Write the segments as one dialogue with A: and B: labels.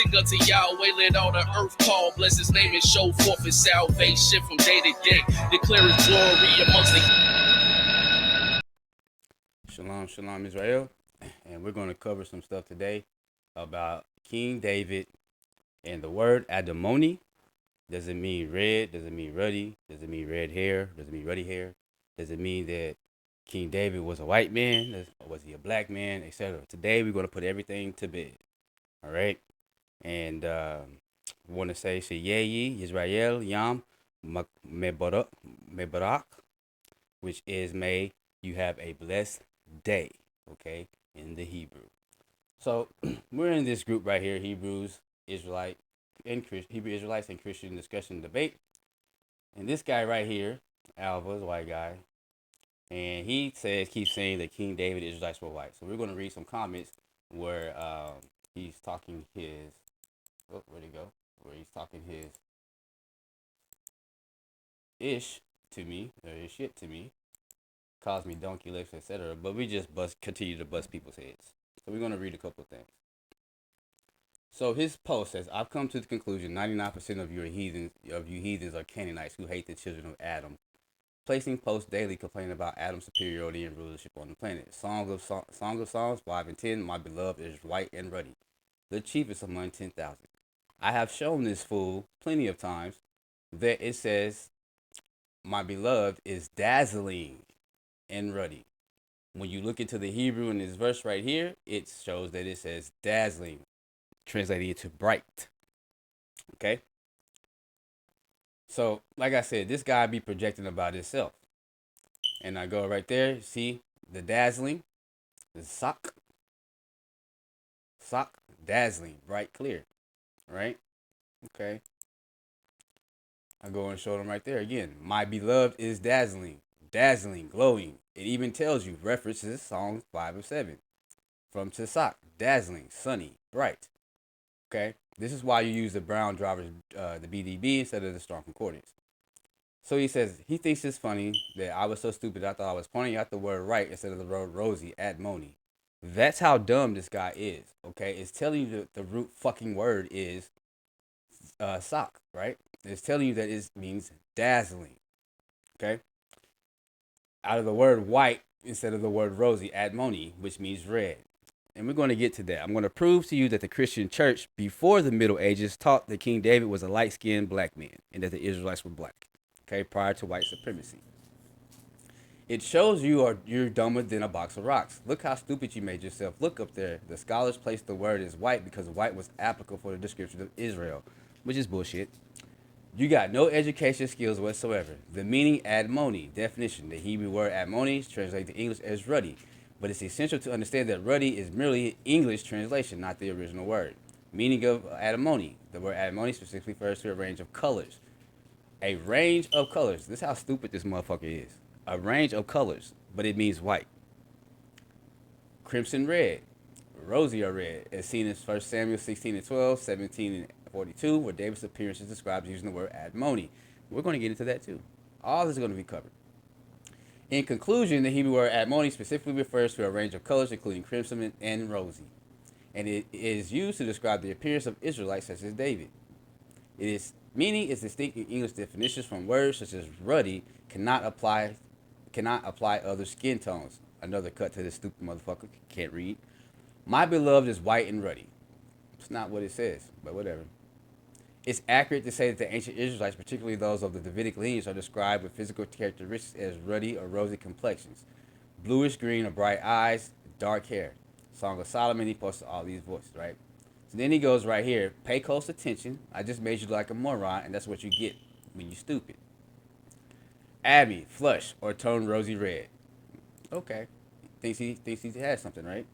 A: sing unto Yahweh, let all the earth call, bless his name and show forth his salvation from day to day. Declare his glory amongst the...
B: Shalom, shalom, Israel. And we're going to cover some stuff today about King David and the word adamoni. Does it mean red? Does it mean ruddy? Does it mean red hair? Does it mean ruddy hair? Does it mean that King David was a white man? Or was he a black man? Etc. Today we're going to put everything to bed. All right. And want to say Sheyeyi, Israel, Yam, Mebarak, which is may you have a blessed day. Okay. In the Hebrew. So we're in this group right here, Hebrews, Israelite, and Hebrew Israelites and Christian discussion and debate. And this guy right here, Alva, is a white guy, and he keeps saying that King David Israelites were white. So we're going to read some comments where he's talking his, where'd he go? Where he's talking his ish to me, or his shit to me, calls me donkey lips, etc. But we just continue to bust people's heads. So we're going to read a couple of things. So his post says, I've come to the conclusion 99% of you heathens are Canaanites who hate the children of Adam. Placing posts daily complaining about Adam's superiority and rulership on the planet. Song of Songs 5 and 10, my beloved is white and ruddy, the chiefest among 10,000. I have shown this fool plenty of times that it says, my beloved is dazzling and ruddy. When you look into the Hebrew in this verse right here, it shows that it says dazzling, translated into bright. Okay? So, like I said, this guy be projecting about himself. And I go right there, see the dazzling, the sock, dazzling, bright, clear. Right? Okay. I go and show them right there again. My beloved is dazzling, glowing. It even tells you, references Psalms 5 and 7. From Tzak, dazzling, sunny, bright. Okay? This is why you use the Brown drivers, the BDB, instead of the Strong Concordance. So he says, he thinks it's funny that I was so stupid I thought I was pointing out the word right instead of the word rosy, admoni. That's how dumb this guy is, okay? It's telling you that the root fucking word is sock, right? It's telling you that it means dazzling, okay? Out of the word white instead of the word rosy, admoni, which means red. And we're going to get to that. I'm going to prove to you that the Christian church before the Middle Ages taught that King David was a light-skinned black man and that the Israelites were black, okay, prior to white supremacy. It shows you're dumber than a box of rocks. Look how stupid you made yourself. Look up there. The scholars placed the word as white because white was applicable for the description of Israel, which is bullshit. You got no education skills whatsoever. The meaning admoni, definition. The Hebrew word admoni translated to English as ruddy. But it's essential to understand that ruddy is merely English translation, not the original word. Meaning of adamoni. The word adamoni specifically refers to a range of colors. A range of colors. This is how stupid this motherfucker is. A range of colors, but it means white. Crimson red, rosy or red, as seen in 1 Samuel 16 and 12, 17 and 42, where David's appearance is described using the word admoni. We're going to get into that too. All this is going to be covered. In conclusion, the Hebrew word admoni specifically refers to a range of colors, including crimson and rosy. And it is used to describe the appearance of Israelites such as David. Its meaning is distinct in English definitions from words such as ruddy cannot apply other skin tones. Another cut to this stupid motherfucker. Can't read. My beloved is white and ruddy. It's not what it says, but whatever. It's accurate to say that the ancient Israelites, particularly those of the Davidic lineage, are described with physical characteristics as ruddy or rosy complexions, bluish green or bright eyes, dark hair. Song of Solomon, he posted all these voices, right? So then he goes right here, pay close attention. I just made you like a moron, and that's what you get when you stupid. Abby, flush or tone rosy red. Okay. Thinks he has something, right?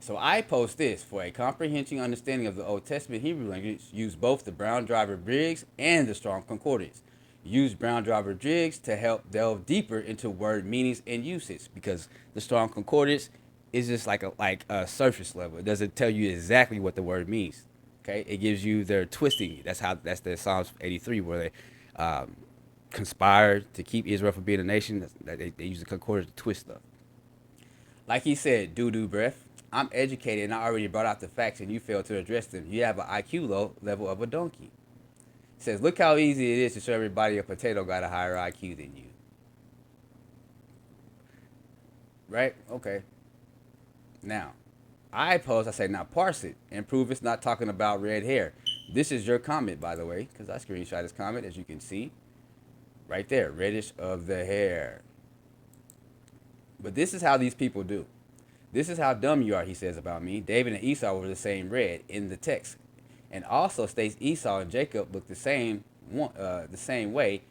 B: So I post this for a comprehensive understanding of the Old Testament Hebrew language. Use both the Brown Driver Briggs and the Strong Concordance. Use Brown Driver Briggs to help delve deeper into word meanings and usage, because the Strong Concordance is just like a surface level. It doesn't tell you exactly what the word means. Okay, it gives you their twisting. That's the Psalms 83 where they conspired to keep Israel from being a nation. They use the concordance to twist stuff. Like he said, doo-doo breath. I'm educated and I already brought out the facts and you fail to address them. You have an IQ level of a donkey. It says, look how easy it is to show everybody a potato got a higher IQ than you. Right? Okay. Now, I say, now parse it and prove it's not talking about red hair. This is your comment, by the way, because I screenshot this comment, as you can see. Right there, reddish of the hair. But this is how these people do. This is how dumb you are, he says about me. David and Esau were the same red in the text. And also states Esau and Jacob looked the same way.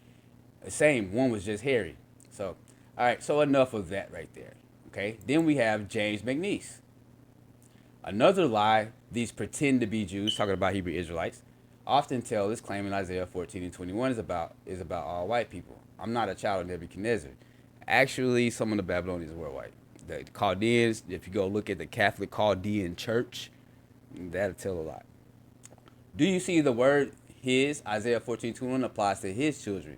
B: The same, one was just hairy. So, all right, so enough of that right there. Okay, then we have James McNeese. Another lie these pretend to be Jews, talking about Hebrew Israelites, often tell this claim in Isaiah 14 and 21 is about all white people. I'm not a child of Nebuchadnezzar. Actually, some of the Babylonians were white. The Chaldeans, if you go look at the Catholic Chaldean church, that'll tell a lot. Do you see the word his? Isaiah 14:21 applies to his children.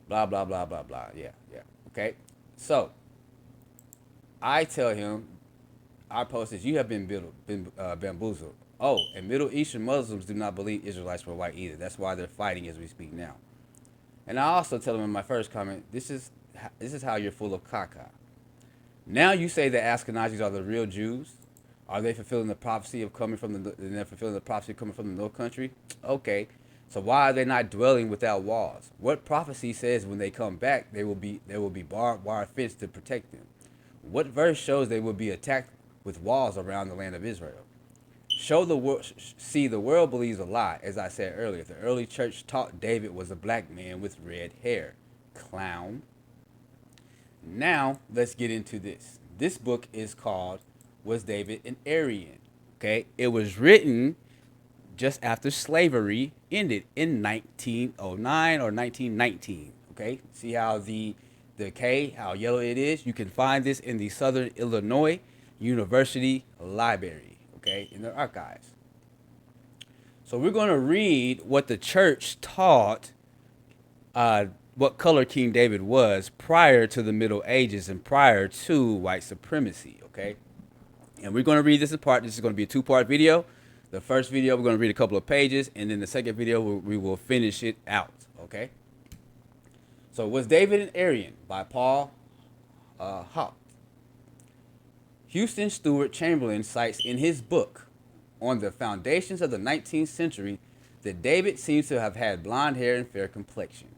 B: Blah, blah, blah, blah, blah. Yeah, yeah. Okay? So, I tell him, I posted, you have been bamboozled. Oh, and Middle Eastern Muslims do not believe Israelites were white either. That's why they're fighting as we speak now. And I also tell him in my first comment, this is how you're full of caca. Now you say that Ashkenazis are the real Jews. Are they fulfilling the prophecy of coming from they're fulfilling the prophecy coming from the North Country? Okay. So why are they not dwelling without walls? What prophecy says when they come back there will be barbed wire fence to protect them? What verse shows they will be attacked with walls around the land of Israel? Show the world. See, the world believes a lie. As I said earlier, the early church taught David was a black man with red hair. Clown. Now let's get into this. This book is called "Was David an Aryan?" Okay, it was written just after slavery ended in 1909 or 1919. Okay, see how the K, how yellow it is? You can find this in the Southern Illinois University Library, okay, in their archives. So we're going to read what the church taught, what color King David was prior to the Middle Ages and prior to white supremacy, okay? And we're going to read this in part. This is going to be a two-part video. The first video, we're going to read a couple of pages, and then the second video, we will finish it out, okay? So, Was David an Aryan by Paul Haupt. Houston Stewart Chamberlain cites in his book on the foundations of the 19th century that David seems to have had blonde hair and fair complexion.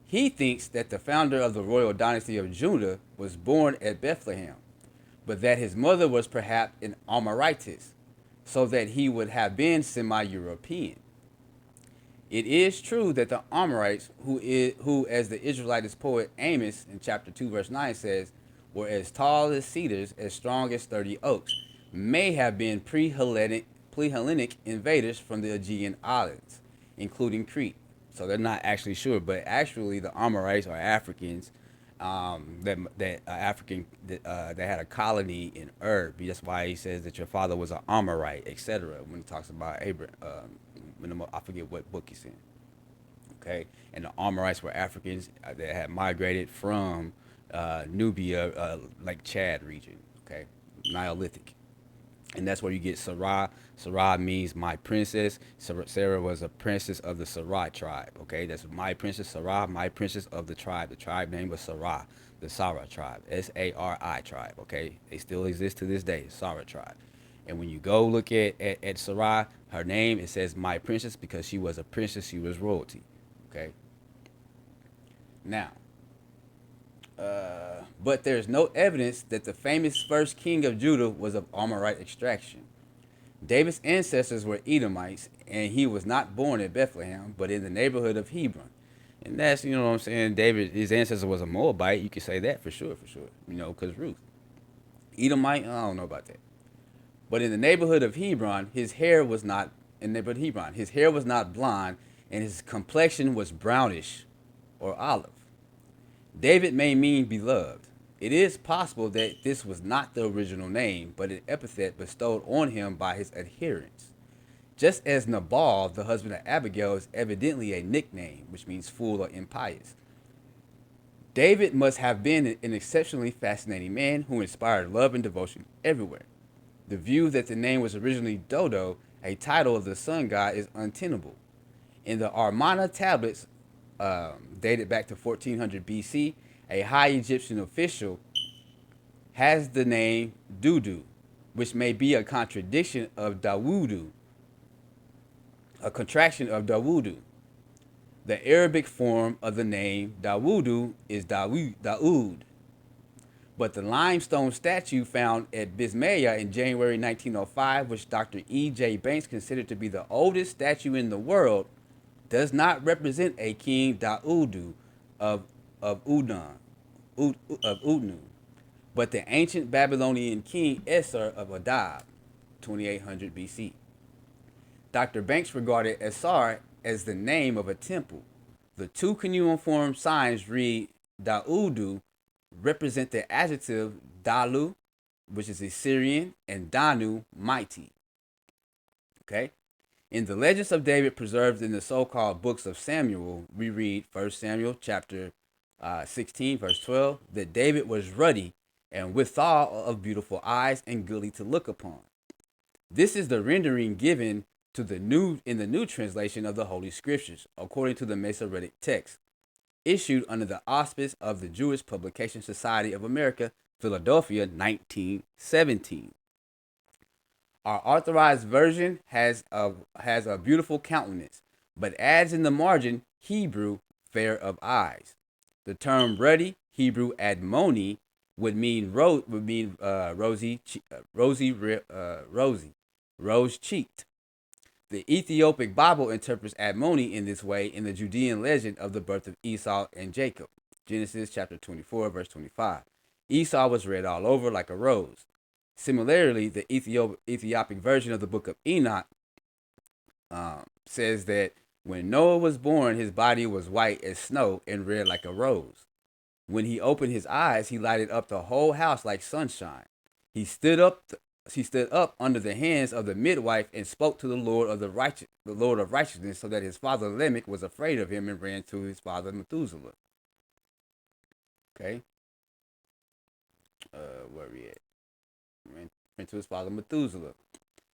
B: He thinks that the founder of the royal dynasty of Judah was born at Bethlehem, but that his mother was perhaps an Amorite, so that he would have been semi-European. It is true that the Amorites, who as the Israelite poet Amos in chapter 2 verse 9 says, were as tall as cedars, as strong as sturdy oaks, may have been pre-Hellenic invaders from the Aegean islands, including Crete. So they're not actually sure, but actually the Amorites are Africans that had a colony in That's why he says that your father was an Amorite, etc. When he talks about Abraham, I forget what book he's in. Okay, and the Amorites were Africans that had migrated from Nubia, like Chad region. Okay, Neolithic. And that's where you get Sarah. Sarah means my princess. Sarah was a princess of the Sarai tribe. Okay, that's my princess Sarah, my princess of the tribe. The tribe name was Sarah, the Sarah tribe, Sari tribe. Okay, they still exist to this day, Sarah tribe. And when you go look at Sarai, her name, it says my princess because she was a princess, she was royalty. Okay. Now, but there's no evidence that the famous first king of Judah was of Amorite extraction. David's ancestors were Edomites, and he was not born at Bethlehem, but in the neighborhood of Hebron. And that's, you know what I'm saying, David, his ancestor was a Moabite. You could say that for sure, because Ruth. Edomite, I don't know about that. But in the neighborhood of Hebron, his hair was not blonde, and his complexion was brownish or olive. David may mean beloved. It is possible that this was not the original name, but an epithet bestowed on him by his adherents. Just as Nabal, the husband of Abigail, is evidently a nickname, which means fool or impious. David must have been an exceptionally fascinating man who inspired love and devotion everywhere. The view that the name was originally Dodo, a title of the sun god, is untenable. In the Amarna tablets, dated back to 1400 BC, a high Egyptian official has the name Dudu, which may be a contradiction of Dawudu, a contraction of Dawudu. The Arabic form of the name Dawudu is Daoud, but the limestone statue found at Bismaya in January 1905, which Dr. E.J. Banks considered to be the oldest statue in the world, does not represent a king Daudu of of Udon, of Udnu, but the ancient Babylonian king Esar of Adab, 2800 BC. Dr. Banks regarded Esar as the name of a temple. The two cuneiform signs read Daudu represent the adjective Dalu, which is Assyrian, and Danu, mighty. Okay? In the legends of David preserved in the so-called books of Samuel, we read 1 Samuel chapter 16, verse 12, that David was ruddy and withal of beautiful eyes and goodly to look upon. This is the rendering given to the new in the new translation of the Holy Scriptures, according to the Masoretic text, issued under the auspice of the Jewish Publication Society of America, Philadelphia, 1917. Our authorized version has a beautiful countenance, but adds in the margin Hebrew fair of eyes. The term ruddy, Hebrew admoni, would mean rosy, rose cheeked. The Ethiopic Bible interprets admoni in this way in the Judean legend of the birth of Esau and Jacob, Genesis chapter 24, verse 25. Esau was red all over like a rose. Similarly, the Ethiopic version of the book of Enoch says that when Noah was born, his body was white as snow and red like a rose. When he opened his eyes, he lighted up the whole house like sunshine. He stood up under the hands of the midwife and spoke to the Lord of righteousness, so that his father Lamech was afraid of him and ran to his father Methuselah. Okay, where are we at? Ran to his father Methuselah.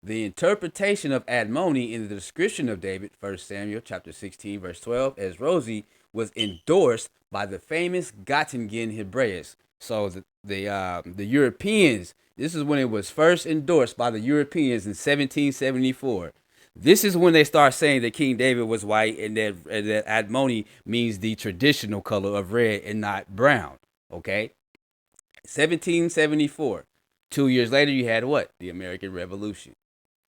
B: The interpretation of admoni in the description of David, 1 Samuel chapter 16, verse 12, as rosy, was endorsed by the famous Göttingen Hebraeus. So the Europeans, this is when it was first endorsed by the Europeans in 1774. This is when they start saying that King David was white and that admoni means the traditional color of red and not brown. Okay, 1774. 2 years later, you had what? The American Revolution,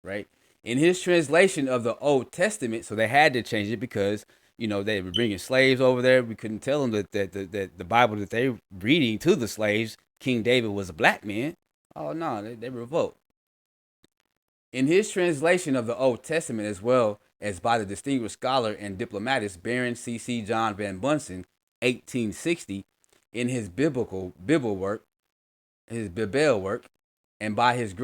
B: right? In his translation of the Old Testament, so they had to change it because, they were bringing slaves over there. We couldn't tell them that the Bible that they were reading to the slaves, King David was a black man. Oh, no, they revolt. In his translation of the Old Testament, as well as by the distinguished scholar and diplomatist Baron C.C. John Van Bunsen, 1860, in his Bible work, and by the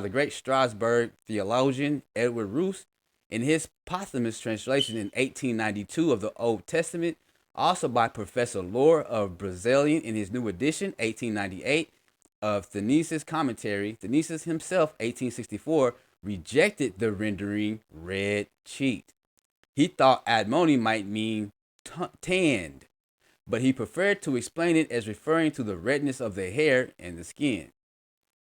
B: great Strasbourg theologian Edward Roos, in his posthumous translation in 1892 of the Old Testament, also by Professor Lohr of Brazilian in his new edition, 1898, of Thenesis commentary. Thenesis himself, 1864, rejected the rendering red cheeked. He thought admoni might mean tanned, but he preferred to explain it as referring to the redness of the hair and the skin.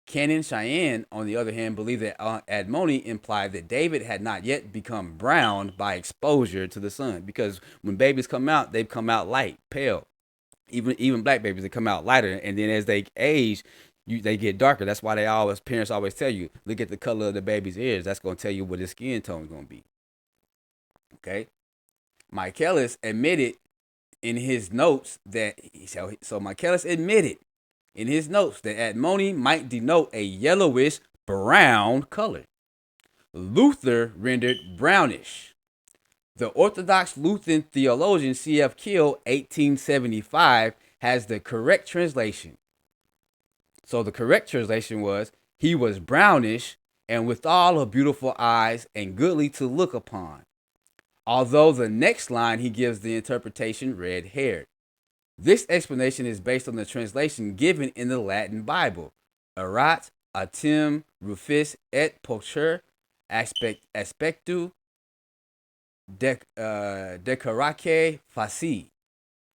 B: Canon Cheyenne, on the other hand, believed that admoni implied that David had not yet become brown by exposure to the sun, because when babies come out, they come out light, pale. Even black babies, they come out lighter, and then as they age, they get darker. That's why parents always tell you, look at the color of the baby's ears. That's going to tell you what his skin tone is going to be. Okay, Michaelis admitted in his notes that Michaelis admitted in his notes that admoni might denote a yellowish brown color. Luther rendered brownish. The Orthodox Lutheran theologian C.F. Kiel, 1875, has the correct translation. So the correct translation was, he was brownish and withal of beautiful eyes and goodly to look upon. Although the next line he gives the interpretation red-haired. This explanation is based on the translation given in the Latin Bible, erat atim rufis et pocher aspectu decoraque faci.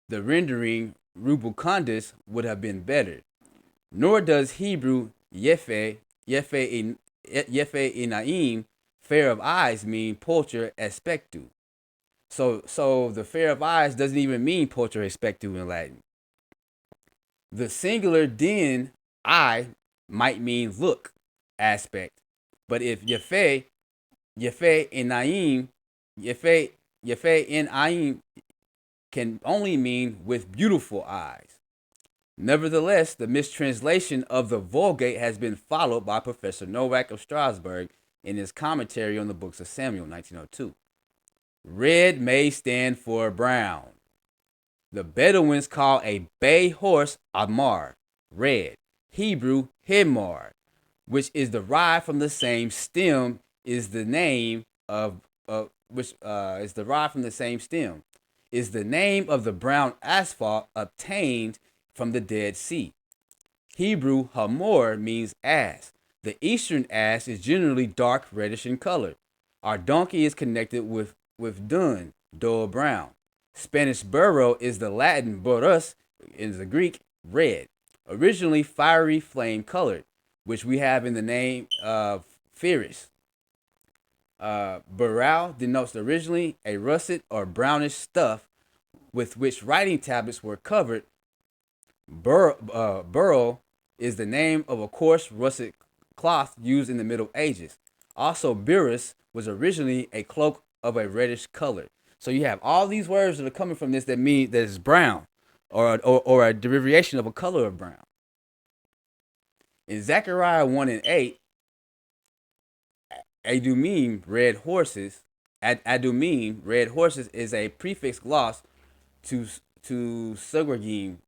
B: The rendering rubicundus would have been better. Nor does Hebrew yefe inaim, fair of eyes, mean pocher aspectu. So the fair of eyes doesn't even mean pocher aspectu in Latin. The singular din, eye, might mean look, aspect. But if yefe inaim, yefe inaim can only mean with beautiful eyes. Nevertheless, the mistranslation of the Vulgate has been followed by Professor Nowak of Strasbourg in his commentary on the books of Samuel, 1902. Red may stand for brown. The Bedouins call a bay horse Amar, red, Hebrew Himar, which is derived from the same stem is the name of which is derived from the same stem is the name of the brown asphalt obtained from the Dead Sea. Hebrew Hamor means ass. The eastern ass is generally dark reddish in color. Our donkey is connected with dun, dull brown. Spanish burro is the Latin burrus, is the Greek red, originally fiery flame colored, which we have in the name of Ferris. Burrell denotes originally a russet or brownish stuff with which writing tablets were covered. Burro is the name of a coarse russet cloth used in the Middle Ages. Also, burrus was originally a cloak of a reddish color. So you have all these words that are coming from this that mean that it's brown, or a derivation of a color of brown. In Zechariah 1 and 8, Adumim, red horses. Adumim, red horses, is a prefix gloss to Suragim,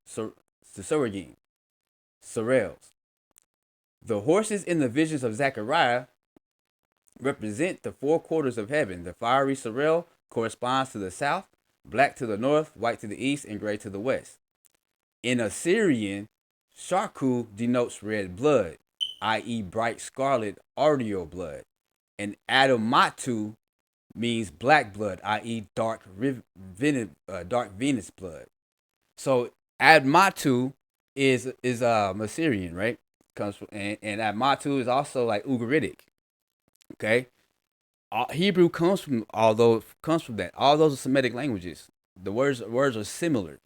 B: Sorels. The horses in the visions of Zechariah represent the four quarters of heaven. The fiery sorrel corresponds to the south, black to the north, white to the east, and gray to the west. In Assyrian, Sharku denotes red blood, i.e., bright scarlet arterial blood, and Adamatu means black blood, i.e., dark venous blood. So Admatu is Assyrian, right? Comes from and Admatu is also like Ugaritic. Okay, Hebrew comes from that. All those are Semitic languages. The words are similar.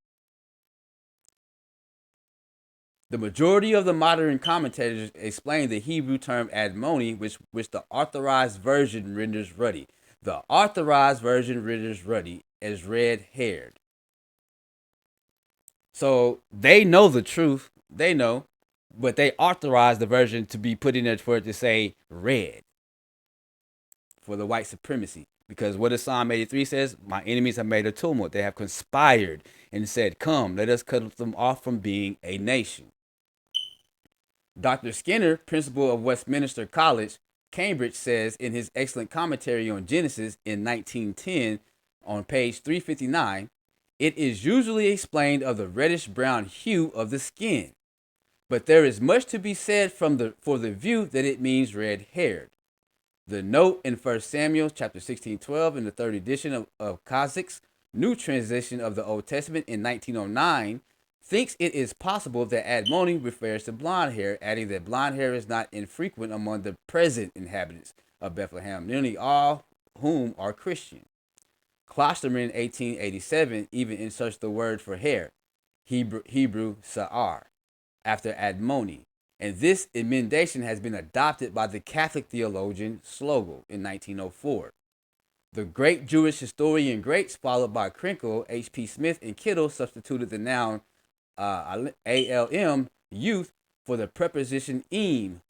B: The majority of the modern commentators explain the Hebrew term admoni, which the authorized version renders ruddy. The authorized version renders ruddy as red-haired. So they know the truth. They know, but they authorize the version to be put in there for it to say red for the white supremacy. Because what does Psalm 83 says? My enemies have made a tumult. They have conspired and said, come, let us cut them off from being a nation. Dr. Skinner, principal of Westminster College, Cambridge, says in his excellent commentary on Genesis in 1910 on page 359, it is usually explained of the reddish-brown hue of the skin, but there is much to be said for the view that it means red-haired. The note in 1 Samuel chapter 16:12 in the third edition of Kazac's New Translation of the Old Testament in 1909 thinks it is possible that admoni refers to blonde hair, adding that blonde hair is not infrequent among the present inhabitants of Bethlehem, nearly all whom are Christian. Klosterman in 1887 even inserts the word for hair, Hebrew sa'ar, after admoni, and this emendation has been adopted by the Catholic theologian Slogel in 1904. The great Jewish historian greats, followed by Krinkle, H.P. Smith, and Kittle, substituted the noun alm, youth, for the preposition im,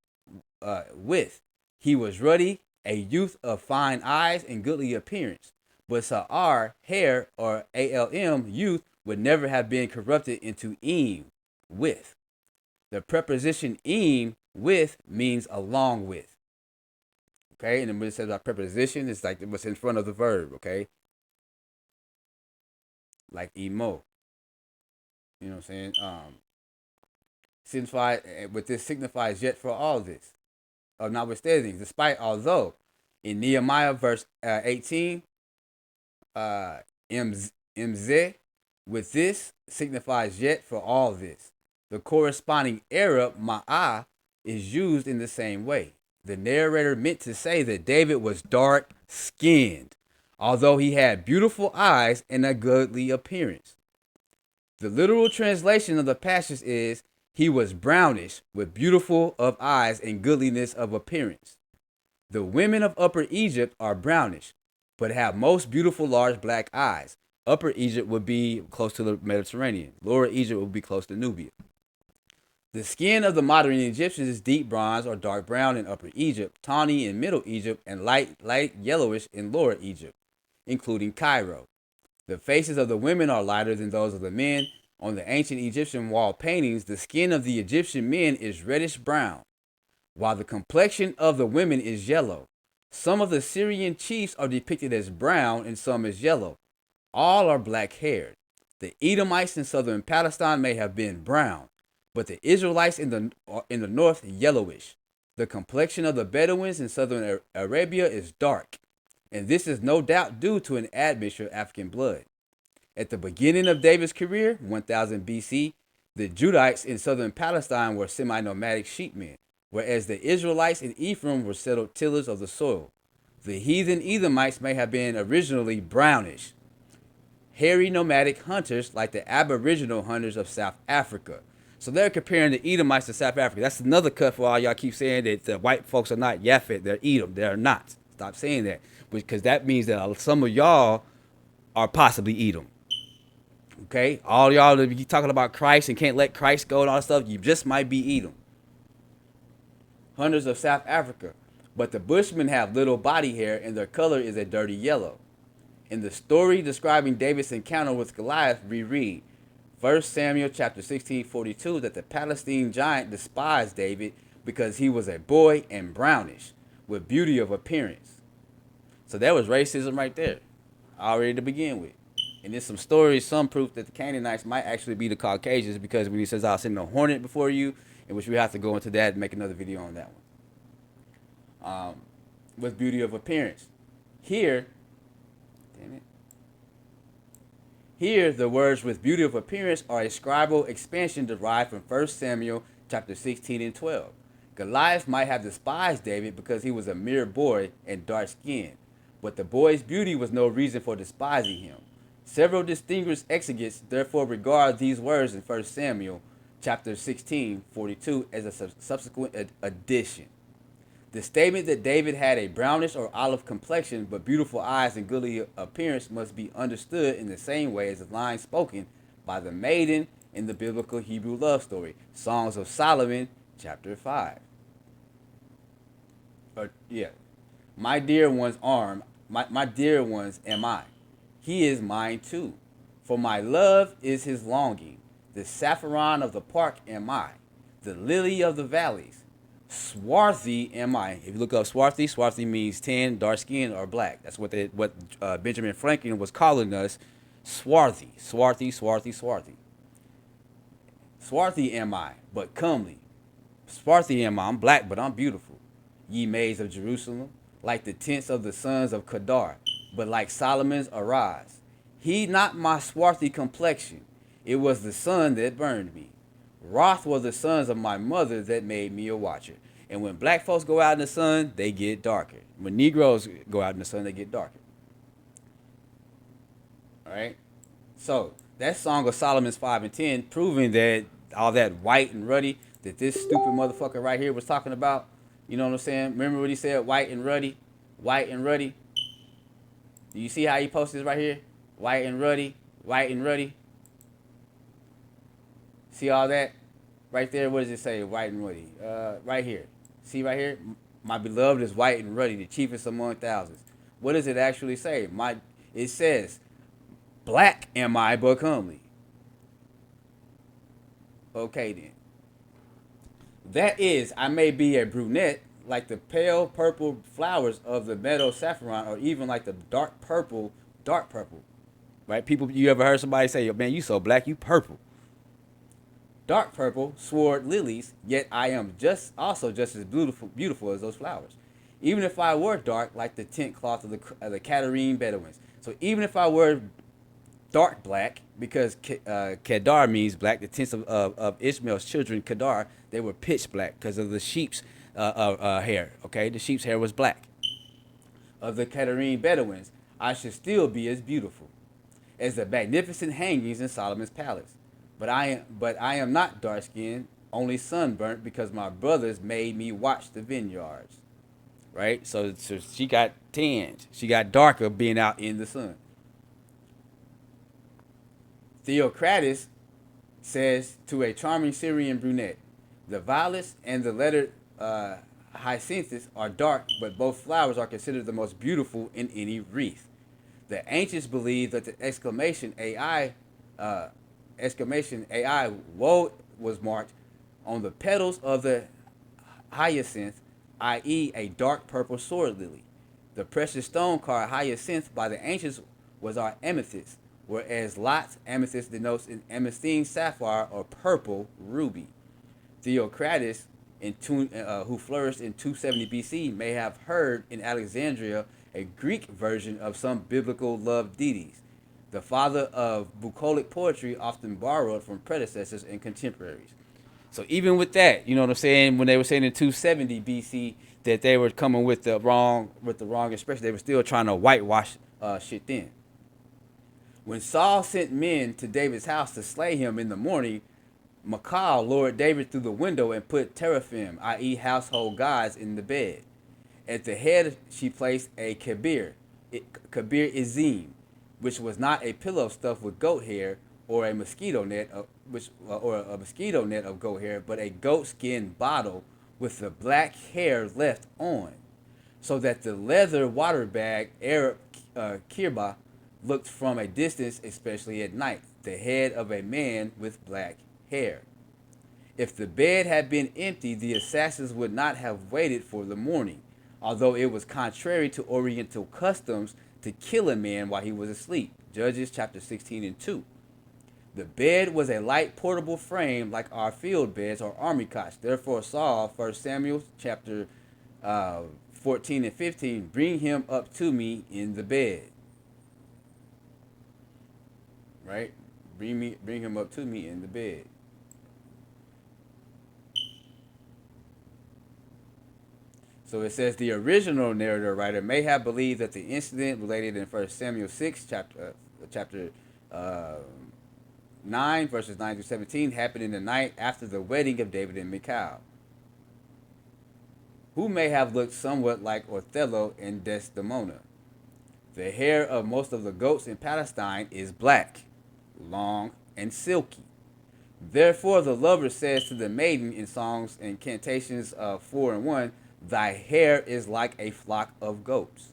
B: with. He was ruddy, a youth of fine eyes and goodly appearance. But sa'ar, hair, or alm, youth, would never have been corrupted into im, with. The preposition im, with, means along with. Okay, and when it says about preposition, it's like what's in front of the verb, okay? Like emo. You know what I'm saying? With this signifies yet for all this, of notwithstanding, despite although, in Nehemiah verse 18, mz, with this signifies yet for all this. The corresponding Arab ma'ah is used in the same way. The narrator meant to say that David was dark skinned, although he had beautiful eyes and a goodly appearance. The literal translation of the passage is he was brownish, with beautiful of eyes and goodliness of appearance. The women of Upper Egypt are brownish, but have most beautiful large black eyes. Upper Egypt would be close to the Mediterranean. Lower Egypt would be close to Nubia. The skin of the modern Egyptians is deep bronze or dark brown in Upper Egypt, tawny in Middle Egypt, and light yellowish in Lower Egypt, including Cairo. The faces of the women are lighter than those of the men. On the ancient Egyptian wall paintings, the skin of the Egyptian men is reddish brown, while the complexion of the women is yellow. Some of the Syrian chiefs are depicted as brown and some as yellow. All are black-haired. The Edomites in southern Palestine may have been brown, but the Israelites in the north yellowish. The complexion of the Bedouins in southern Arabia is dark, and this is no doubt due to an admixture of African blood. At the beginning of David's career, 1000 BC, the Judites in southern Palestine were semi-nomadic sheepmen, whereas the Israelites in Ephraim were settled tillers of the soil. The heathen Edomites may have been originally brownish, hairy nomadic hunters like the Aboriginal hunters of South Africa. So they're comparing the Edomites to South Africa. That's another cut for all y'all keep saying that the white folks are not Yaphet, they're Edom. They're not. Stop saying that, because that means that some of y'all are possibly Edom. Okay, all y'all that be talking about Christ and can't let Christ go and all that stuff, you just might be Edom. Hunters of South Africa. But the Bushmen have little body hair and their color is a dirty yellow. In the story describing David's encounter with Goliath, we read 1 Samuel chapter 16:42 that the Palestine giant despised David because he was a boy and brownish, with beauty of appearance. So that was racism right there, already to begin with. And there's some stories, some proof that the Canaanites might actually be the Caucasians, because when he says, I'll send a hornet before you, in which we have to go into that and make another video on that one. With beauty of appearance. Here, the words with beauty of appearance are a scribal expansion derived from 1 Samuel chapter 16 and 12. Goliath might have despised David because he was a mere boy and dark-skinned, but the boy's beauty was no reason for despising him. Several distinguished exegetes therefore regard these words in 1 Samuel chapter 16:42 as a subsequent addition. The statement that David had a brownish or olive complexion but beautiful eyes and goodly appearance must be understood in the same way as the line spoken by the maiden in the biblical Hebrew love story, Songs of Solomon, chapter 5. My dear one's arm, my dear one's am I. He is mine too. For my love is his longing. The saffron of the park am I. The lily of the valleys. Swarthy am I. If you look up swarthy, swarthy means tan, dark skin, or black. That's what Benjamin Franklin was calling us. Swarthy, swarthy, swarthy, swarthy. Swarthy am I, but comely. Swarthy am I. I'm black, but I'm beautiful. Ye maids of Jerusalem, like the tents of the sons of Kedar, but like Solomon's arise. Heed not my swarthy complexion. It was the sun that burned me. Wroth were the sons of my mother that made me a watcher. And when black folks go out in the sun, they get darker. When Negroes go out in the sun, they get darker. All right? So, that's Song of Solomon's 5 and 10, proving that all that white and ruddy that this stupid motherfucker right here was talking about, you know what I'm saying? Remember what he said, white and ruddy? White and ruddy. Do you see how he posted this right here? White and ruddy, white and ruddy. See all that? Right there, what does it say? White and ruddy. Right here. See right here? My beloved is white and ruddy, the chiefest among thousands. What does it actually say? It says, black am I, but comely. Okay then. That is, I may be a brunette, like the pale purple flowers of the meadow saffron, or even like the dark purple. Right? People, you ever heard somebody say, man, you so black, you purple. Dark purple, sword lilies, yet I am just as beautiful as those flowers. Even if I were dark like the tent cloth of the Kadarine Bedouins. So even if I were dark black, because Kedar means black, the tents of Ishmael's children, Kedar, they were pitch black because of the sheep's hair. Okay, the sheep's hair was black. Of the Kadarine Bedouins, I should still be as beautiful as the magnificent hangings in Solomon's palace. But I am not dark skinned, only sunburnt because my brothers made me watch the vineyards. Right? So she got tanned. She got darker being out in the sun. Theocrates says to a charming Syrian brunette, the violets and the lettered hyacinthus are dark, but both flowers are considered the most beautiful in any wreath. The ancients believed that the exclamation AI woe was marked on the petals of the hyacinth, i.e., a dark purple sword lily. The precious stone called hyacinth by the ancients was our amethyst, whereas Lot's amethyst denotes an amethystine sapphire or purple ruby. Theocrates, who flourished in 270 BC, may have heard in Alexandria a Greek version of some biblical love deities. The father of bucolic poetry often borrowed from predecessors and contemporaries. So even with that, you know what I'm saying, when they were saying in 270 BC that they were coming with the wrong expression, they were still trying to whitewash shit then. When Saul sent men to David's house to slay him in the morning, Michal lowered David through the window and put teraphim, i.e., household gods, in the bed. At the head, she placed a kabir izim, which was not a pillow stuffed with goat hair or a mosquito net, or a mosquito net of goat hair, but a goat skin bottle with the black hair left on, so that the leather water bag Arab kirba looked from a distance, especially at night, the head of a man with black hair. If the bed had been empty, the assassins would not have waited for the morning, although it was contrary to Oriental customs to kill a man while he was asleep. Judges chapter 16 and 2. The bed was a light portable frame like our field beds or army cots. Therefore Saul, 1 Samuel chapter 14 and 15, bring him up to me in the bed. Right? Bring him up to me in the bed. So it says the original narrator writer may have believed that the incident related in 1 Samuel 6, chapter 9, verses 9 to 17, happened in the night after the wedding of David and Michal, who may have looked somewhat like Othello and Desdemona. The hair of most of the goats in Palestine is black, long, and silky. Therefore, the lover says to the maiden in Songs and Cantations 4 and 1, thy hair is like a flock of goats.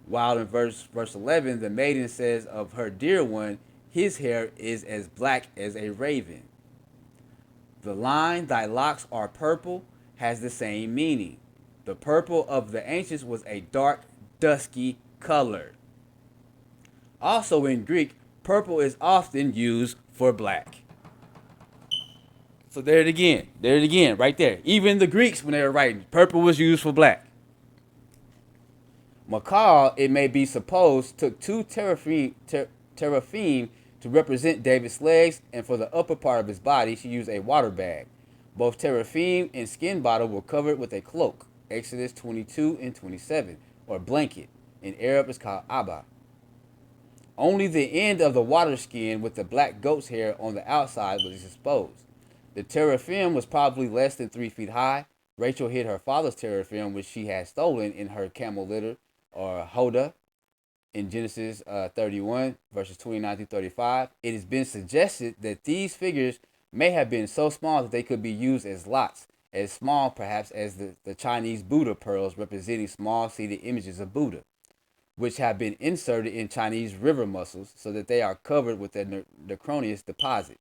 B: While in verse 11, the maiden says of her dear one, his hair is as black as a raven. The line, thy locks are purple, has the same meaning. The purple of the ancients was a dark, dusky color. Also in Greek, purple is often used for black. So there it again. There it again, right there. Even the Greeks, when they were writing, purple was used for black. Michal, it may be supposed, took two teraphim to represent David's legs, and for the upper part of his body, she used a water bag. Both teraphim and skin bottle were covered with a cloak, Exodus 22 and 27, or blanket. In Arab, it's called abba. Only the end of the water skin with the black goat's hair on the outside was exposed. The teraphim was probably less than 3 feet high. Rachel hid her father's teraphim, which she had stolen, in her camel litter, or hoda, in Genesis 31, verses 29 through 35. It has been suggested that these figures may have been so small that they could be used as lots, as small perhaps as the Chinese Buddha pearls representing small seated images of Buddha, which have been inserted in Chinese river mussels so that they are covered with a nacreous deposit.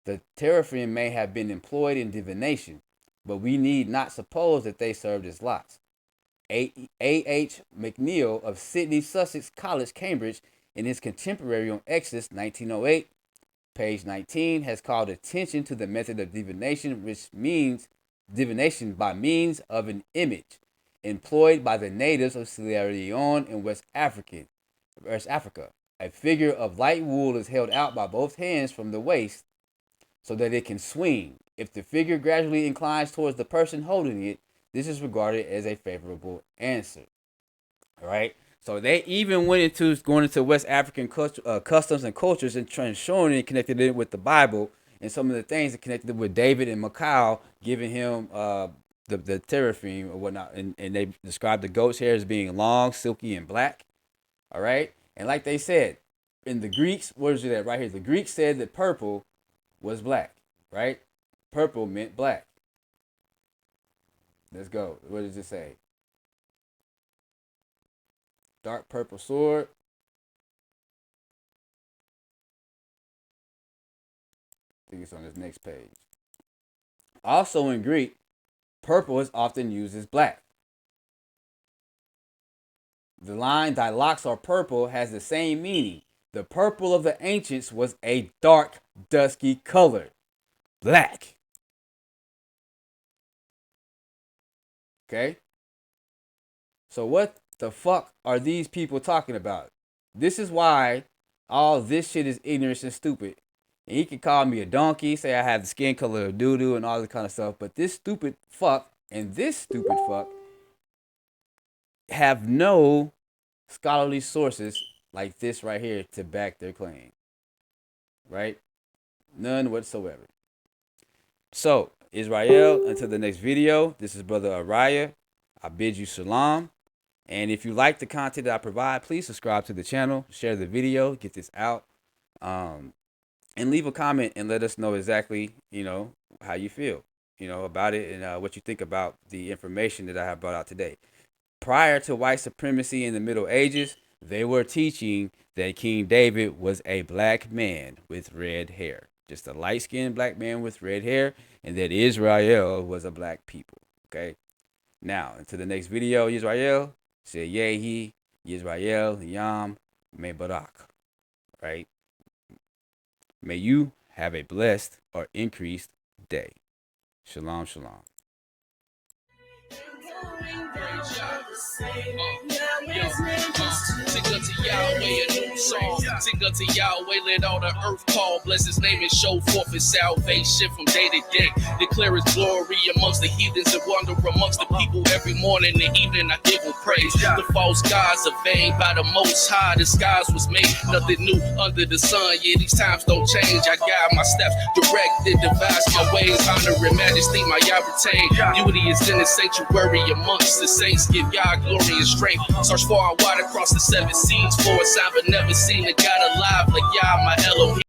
B: The teraphim may have been employed in divination, but we need not suppose that they served as lots. A.H. McNeill of Sidney Sussex College, Cambridge, in his contemporary on Exodus 1908, page 19, has called attention to the method of divination, which means divination by means of an image employed by the natives of Sierra Leone and West Africa. A figure of light wool is held out by both hands from the waist so that it can swing. If the figure gradually inclines towards the person holding it, this is regarded as a favorable answer. All right. So they even went into going into West African customs and cultures and showing it, connected it with the Bible and some of the things that connected it with David and Michal, giving him the teraphim or whatnot. And they described the goat's hair as being long, silky, and black. All right. And like they said, in the Greeks, what is it right here? The Greeks said that purple was black, right? Purple meant black. Let's go. What does it say? Dark purple sword. I think it's on this next page. Also in Greek, purple is often used as black. The line, thy locks are purple, has the same meaning. The purple of the ancients was a dark, dusky color. Black. Okay? So what the fuck are these people talking about? This is why all this shit is ignorance and stupid. And he can call me a donkey, say I have the skin color of doo-doo and all this kind of stuff. But this stupid fuck and this stupid fuck have no scholarly sources like this right here to back their claim. Right? None whatsoever. So, Israel, until the next video, this is Brother Aryan. I bid you shalom. And if you like the content that I provide, please subscribe to the channel, share the video, get this out, and leave a comment and let us know exactly, how you feel, about it and what you think about the information that I have brought out today. Prior to white supremacy in the Middle Ages, they were teaching that King David was a black man with red hair. Just a light-skinned black man with red hair, and that Israel was a black people, okay? Now, into the next video, Israel, say Yehi, Yisrael, Yam, Mebarak, right? May you have a blessed or increased day. Shalom, shalom.
A: Sing unto Yahweh a new song. Sing unto Yahweh, let all the earth call. Bless his name and show forth his salvation from day to day. Declare his glory amongst the heathens and wonder amongst the people. Every morning and evening I give him praise. The false gods are vain by the Most High. The skies was made, nothing new under the sun. Yeah, these times don't change. I guide my steps, direct and devise my ways. Honor and majesty my Yah retain. Beauty is in the sanctuary amongst the saints. Give Yah glory and strength. Search far and wide across the seven seas for a sign, but never seen a God alive like Yah, my Elohim.